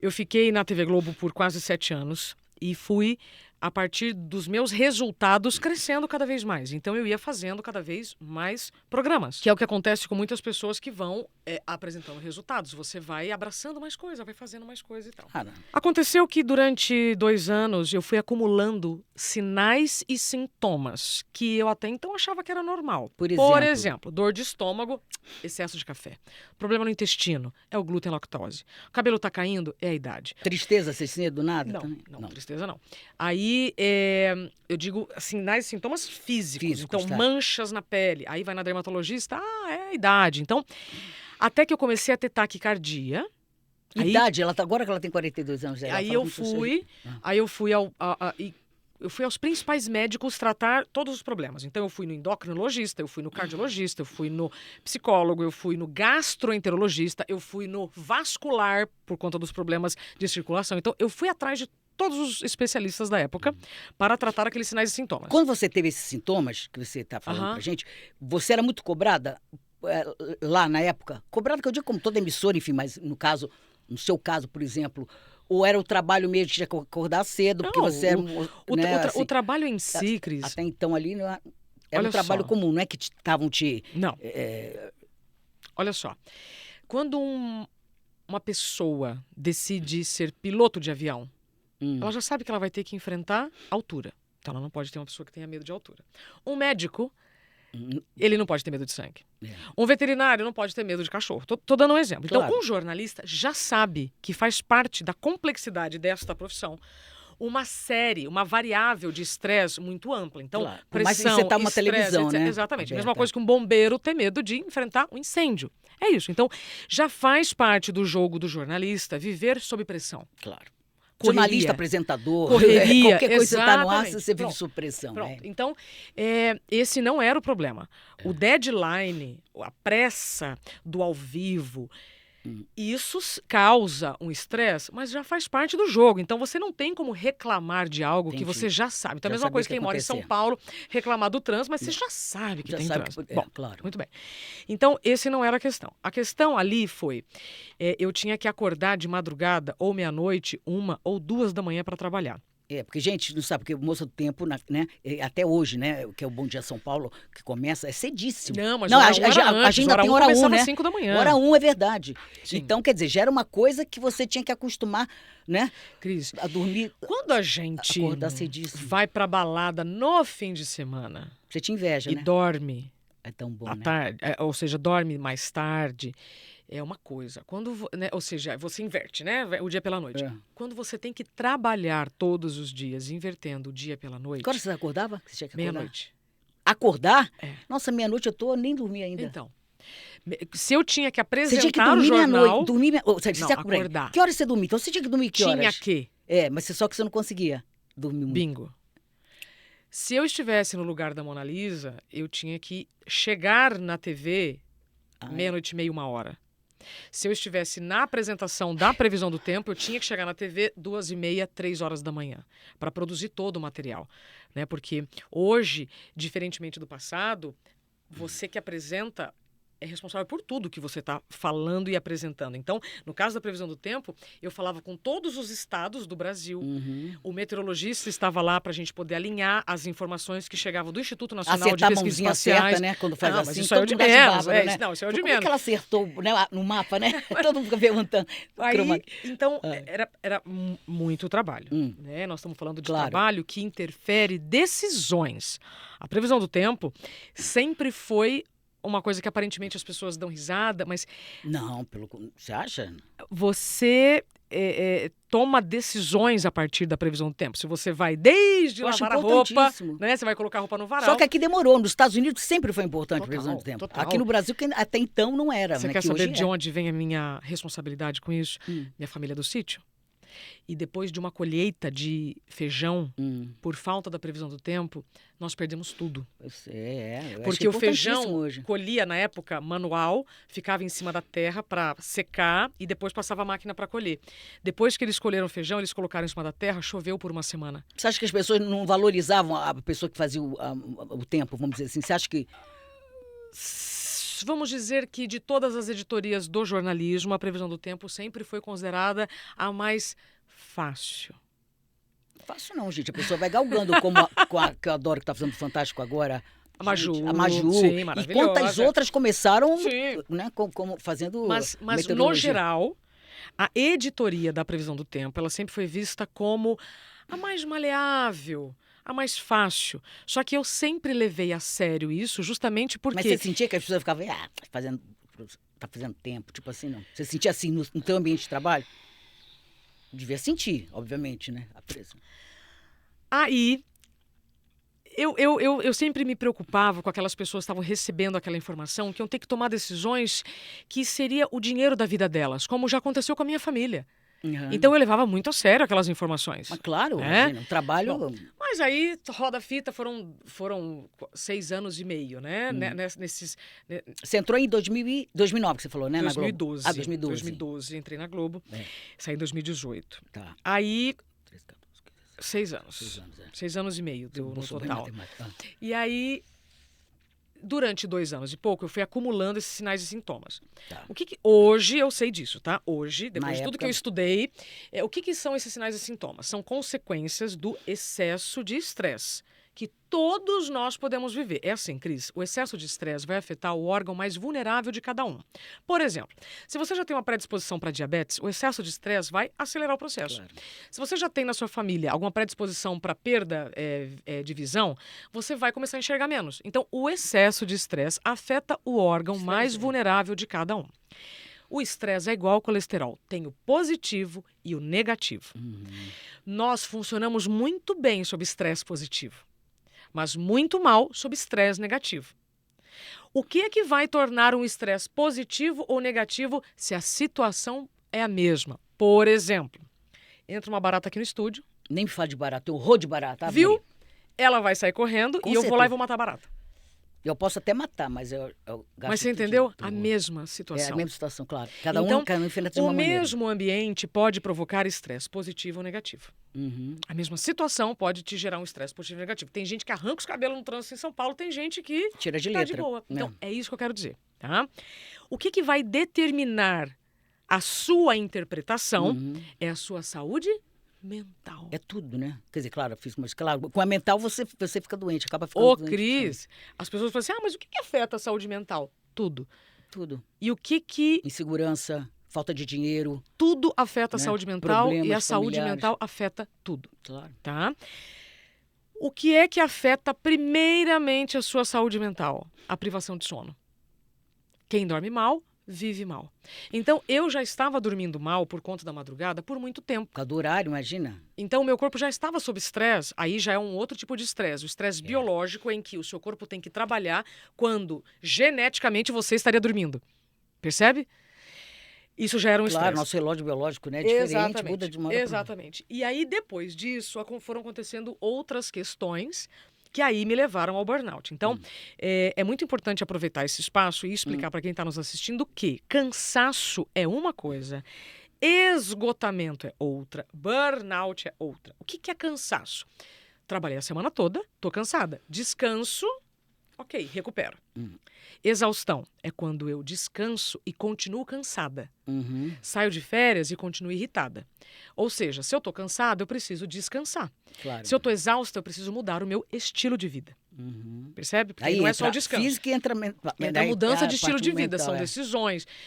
Eu fiquei na TV Globo por quase 7 anos e fui, a partir dos meus resultados, crescendo cada vez mais. Então, eu ia fazendo cada vez mais programas, que é o que acontece com muitas pessoas que vão apresentando resultados. Você vai abraçando mais coisa, vai fazendo mais coisa e tal. Aconteceu que durante 2 anos eu fui acumulando sinais e sintomas que eu até então achava que era normal. Por exemplo, dor de estômago, excesso de café. Problema no intestino, é o glúten e lactose. O cabelo tá caindo, é a idade. Tristeza, você tinha do nada? Não, tristeza não. Aí, eu digo sinais e sintomas físicos. Então, tá. manchas na pele. Aí vai na dermatologista, é a idade. Então, até que eu comecei a ter taquicardia. Idade? Agora que ela tem 42 anos. Aí eu fui aos principais médicos tratar todos os problemas. Então, eu fui no endocrinologista, eu fui no cardiologista, eu fui no psicólogo, eu fui no gastroenterologista, eu fui no vascular por conta dos problemas de circulação. Então, eu fui atrás de todos os especialistas da época para tratar aqueles sinais e sintomas. Quando você teve esses sintomas que você está falando pra gente, você era muito cobrada lá na época? Cobrada que eu digo como toda emissora, enfim, mas no seu caso, por exemplo, ou era o trabalho mesmo de acordar cedo, porque você era... O trabalho em si, Cris... Até então ali era um trabalho comum, não é que estavam te... Não. Olha só, quando uma pessoa decide ser piloto de avião, ela já sabe que ela vai ter que enfrentar altura. Então, ela não pode ter uma pessoa que tenha medo de altura. Um médico, ele não pode ter medo de sangue. Um veterinário não pode ter medo de cachorro. Tô dando um exemplo. Claro. Então, um jornalista já sabe que faz parte da complexidade desta profissão uma variável de estresse muito ampla. Então, claro. Pressão, mas você tá numa estresse, televisão, etc. né? Exatamente. Mesma coisa que um bombeiro ter medo de enfrentar um incêndio. É isso. Então, já faz parte do jogo do jornalista viver sob pressão. Claro. Correria. Jornalista, apresentador, correria, qualquer coisa que você está no ar, você vive Pronto. sob pressão. Pronto. Então, esse não era o problema. O deadline, a pressa do ao vivo, isso causa um estresse, mas já faz parte do jogo. Então, você não tem como reclamar de algo que você já sabe. Então, a mesma coisa que quem mora em São Paulo reclamar do trânsito, mas você já sabe que tem trânsito. Bom, claro. Muito bem. Então, esse não era a questão. A questão ali foi, eu tinha que acordar de madrugada, ou meia-noite, 1 ou 2 da manhã para trabalhar. Porque gente não sabe, porque o Moça do Tempo, né, até hoje, né, que é o Bom Dia São Paulo, que começa, é cedíssimo. Não, mas a gente ainda tem hora 1, né? 5 da manhã. Hora 1 é verdade. Sim. Então, quer dizer, já era uma coisa que você tinha que acostumar, né? Cris, a dormir. Quando a gente vai pra balada no fim de semana... Você te inveja, né? E dorme... É tão bom, né? Tarde, ou seja, dorme mais tarde... É uma coisa. Ou seja, você inverte, né? O dia pela noite. Quando você tem que trabalhar todos os dias, invertendo o dia pela noite... Quando você acordava? Você tinha que acordar? Meia-noite. Acordar? Nossa, meia-noite eu nem dormi ainda. Então, se eu tinha que apresentar você tinha que dormir o jornal... Você acordar. Que hora você dormia? Então você tinha que dormir que horas? Tinha que. Mas só que você não conseguia dormir muito. Bingo. Se eu estivesse no lugar da Mona Lisa, eu tinha que chegar na TV meia-noite e meia, 1 hora. Se eu estivesse na apresentação da previsão do tempo, eu tinha que chegar na TV 2h30, 3 horas da manhã, para produzir todo o material. Né? Porque hoje, diferentemente do passado, você que apresenta é responsável por tudo que você está falando e apresentando. Então, no caso da previsão do tempo, eu falava com todos os estados do Brasil. O meteorologista estava lá para a gente poder alinhar as informações que chegavam do Instituto Nacional de Pesquisas Espaciais. Certa, né? Quando faz assim, isso é o de menos. Né? Não, isso é o de menos. Como é que ela acertou, né, no mapa, né? Todo mundo fica perguntando. Então, era muito trabalho. Né? Nós estamos falando de trabalho que interfere decisões. A previsão do tempo sempre foi uma coisa que aparentemente as pessoas dão risada, mas... Não, você acha? Você toma decisões a partir da previsão do tempo. Se você vai desde lavar a roupa, né? Você vai colocar a roupa no varal. Só que aqui demorou. Nos Estados Unidos sempre foi importante a previsão do tempo. Total. Aqui no Brasil, que até então não era. Você quer saber de onde vem a minha responsabilidade com isso? Minha família do sítio. E depois de uma colheita de feijão, por falta da previsão do tempo, nós perdemos tudo. Porque o feijão colhia na época manual, ficava em cima da terra para secar e depois passava a máquina para colher. Depois que eles colheram o feijão, eles colocaram em cima da terra, choveu por 1 semana. Você acha que as pessoas não valorizavam a pessoa que fazia o tempo, vamos dizer assim? Você acha que... vamos dizer que de todas as editorias do jornalismo, a Previsão do Tempo sempre foi considerada a mais fácil. Fácil não, gente. A pessoa vai galgando, que eu adoro que está fazendo Fantástico agora. A Maju. Gente, a Maju. Sim, e maravilhosa. quantas outras começaram, Sim. né, como fazendo Mas no metodologia. geral, a editoria da Previsão do Tempo, ela sempre foi vista como a mais maleável, a mais fácil. Só que eu sempre levei a sério isso, justamente Mas porque... você sentia que as pessoas ficavam, tá fazendo tempo, tipo assim, não? Você sentia assim no teu ambiente de trabalho? Devia sentir, obviamente, né? A presa. Aí, eu sempre me preocupava com aquelas pessoas que estavam recebendo aquela informação, que iam ter que tomar decisões que seria o dinheiro da vida delas, como já aconteceu com a minha família. Uhum. Então eu levava muito a sério aquelas informações. Mas claro, né? imagina, o trabalho... Bom, mas aí, roda-fita, foram 6 anos e meio, né? Nesses... Você entrou em 2009, que você falou, né? 2012. Na Globo. 2012. 2012, entrei na Globo. Saí em 2018. Tá. Aí... 13, 14, 15, 6 anos. 6 anos, 6 anos e meio no Sou bem total. matemática. E aí, durante 2 anos e pouco, eu fui acumulando esses sinais e sintomas. Tá. O que hoje eu sei disso, tá? Hoje, depois Na de tudo época... que eu estudei, o que são esses sinais e sintomas? São consequências do excesso de estresse que todos nós podemos viver. É assim, Cris, o excesso de estresse vai afetar o órgão mais vulnerável de cada um. Por exemplo, se você já tem uma predisposição para diabetes, o excesso de estresse vai acelerar o processo. Claro. Se você já tem na sua família alguma predisposição para perda de visão, você vai começar a enxergar menos. Então, o excesso de estresse afeta o órgão mais vulnerável de cada um. O estresse é igual ao colesterol, tem o positivo e o negativo. Nós funcionamos muito bem sob estresse positivo, mas muito mal sob estresse negativo. O que é que vai tornar um estresse positivo ou negativo se a situação é a mesma? Por exemplo, entra uma barata aqui no estúdio. Nem me fala de barata, eu horror de barata. Viu? Ela vai sair correndo Com e eu vou lá certeza. e vou matar a barata. Eu posso até matar, mas eu gasto Mas você tudo entendeu? de A horror. mesma É situação. a mesma situação, claro. Cada Então, um enfrenta de o uma maneira. mesmo ambiente pode provocar estresse positivo ou negativo. Uhum. A mesma situação pode te gerar um estresse positivo ou negativo. Tem gente que arranca os cabelos no trânsito em São Paulo, tem gente que Tira de tá letra. de boa. Então, Não. é isso que eu quero dizer, tá? O que vai determinar a sua interpretação é a sua saúde mental. É tudo, né? Quer dizer, claro, mas claro, com a mental você fica doente, acaba ficando Ô, doente. Cris, as pessoas falam assim, mas o que afeta a saúde mental? Tudo. Tudo. E o que Insegurança, falta de dinheiro, tudo afeta a Né? saúde mental e a Problemas saúde familiares. mental afeta tudo, claro. tá? O que é que afeta primeiramente a sua saúde mental? A privação de sono. Quem dorme mal, vive mal. Então, eu já estava dormindo mal por conta da madrugada por muito tempo. Por causa do horário, imagina. Então, o meu corpo já estava sob estresse. Aí já é um outro tipo de estresse. O estresse biológico em que o seu corpo tem que trabalhar quando geneticamente você estaria dormindo. Percebe? Isso já era um Claro, estresse. nosso relógio biológico, né? É diferente, Exatamente. muda de uma hora pra outra. Exatamente. E aí, depois disso, foram acontecendo outras questões que aí me levaram ao burnout. Então, é muito importante aproveitar esse espaço e explicar para quem está nos assistindo que cansaço é uma coisa, esgotamento é outra, burnout é outra. O que é cansaço? Trabalhei a semana toda, tô cansada. Descanso, ok, recupero. Exaustão é quando eu descanso e continuo cansada. Uhum. Saio de férias e continuo irritada. Ou seja, se eu estou cansada, eu preciso descansar. Claro. Se eu estou exausta, eu preciso mudar o meu estilo de vida. Uhum. Percebe? Porque Aí não é entra só o descanso. física e entra... Entra a mudança de estilo parte de vida, mental, são é. decisões.